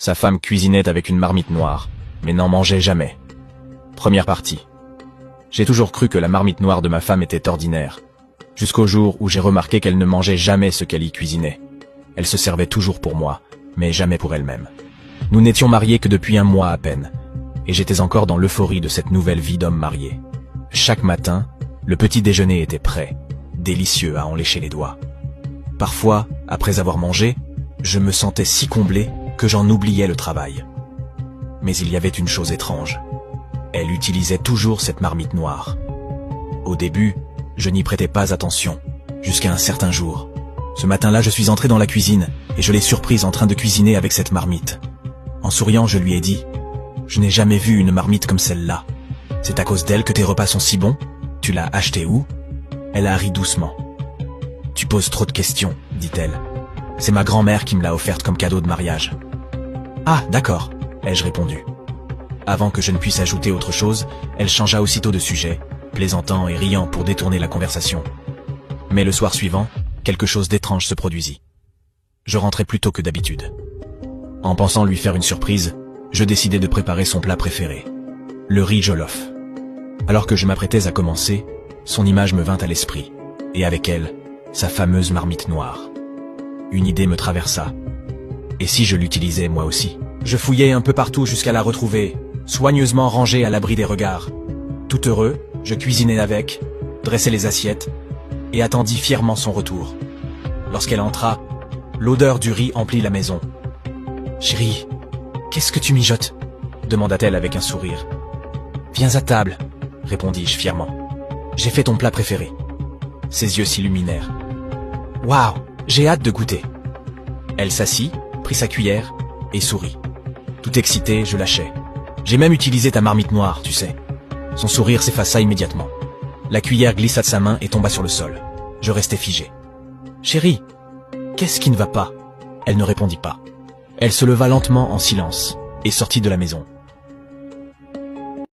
Sa femme cuisinait avec une marmite noire, mais n'en mangeait jamais. Première partie. J'ai toujours cru que la marmite noire de ma femme était ordinaire, jusqu'au jour où j'ai remarqué qu'elle ne mangeait jamais ce qu'elle y cuisinait. Elle se servait toujours pour moi, mais jamais pour elle-même. Nous n'étions mariés que depuis 1 mois à peine, et j'étais encore dans l'euphorie de cette nouvelle vie d'homme marié. Chaque matin, le petit déjeuner était prêt, délicieux à en lécher les doigts. Parfois, après avoir mangé, je me sentais si comblé que j'en oubliais le travail. Mais il y avait une chose étrange. Elle utilisait toujours cette marmite noire. Au début, je n'y prêtais pas attention, jusqu'à un certain jour. Ce matin-là, je suis entré dans la cuisine et je l'ai surprise en train de cuisiner avec cette marmite. En souriant, je lui ai dit « Je n'ai jamais vu une marmite comme celle-là. C'est à cause d'elle que tes repas sont si bons? Tu l'as achetée où ?» Elle a ri doucement. « Tu poses trop de questions, dit-elle. C'est ma grand-mère qui me l'a offerte comme cadeau de mariage. »« Ah, d'accord, » ai-je répondu. Avant que je ne puisse ajouter autre chose, elle changea aussitôt de sujet, plaisantant et riant pour détourner la conversation. Mais le soir suivant, quelque chose d'étrange se produisit. Je rentrais plus tôt que d'habitude. En pensant lui faire une surprise, je décidai de préparer son plat préféré, le riz jollof. Alors que je m'apprêtais à commencer, son image me vint à l'esprit, et avec elle, sa fameuse marmite noire. Une idée me traversa. Et si je l'utilisais moi aussi? Je fouillai un peu partout jusqu'à la retrouver, soigneusement rangée à l'abri des regards. Tout heureux, je cuisinai avec, dressai les assiettes, et attendis fièrement son retour. Lorsqu'elle entra, l'odeur du riz emplit la maison. « Chérie, qu'est-ce que tu mijotes ?» demanda-t-elle avec un sourire. « Viens à table, » répondis-je fièrement. « J'ai fait ton plat préféré. » Ses yeux s'illuminèrent. « Waouh, j'ai hâte de goûter. » Elle s'assit, prit sa cuillère et sourit. Tout excité, je lâchai. « J'ai même utilisé ta marmite noire, tu sais. » Son sourire s'effaça immédiatement. La cuillère glissa de sa main et tomba sur le sol. Je restai figé. « Chérie, qu'est-ce qui ne va pas ?» Elle ne répondit pas. Elle se leva lentement en silence et sortit de la maison.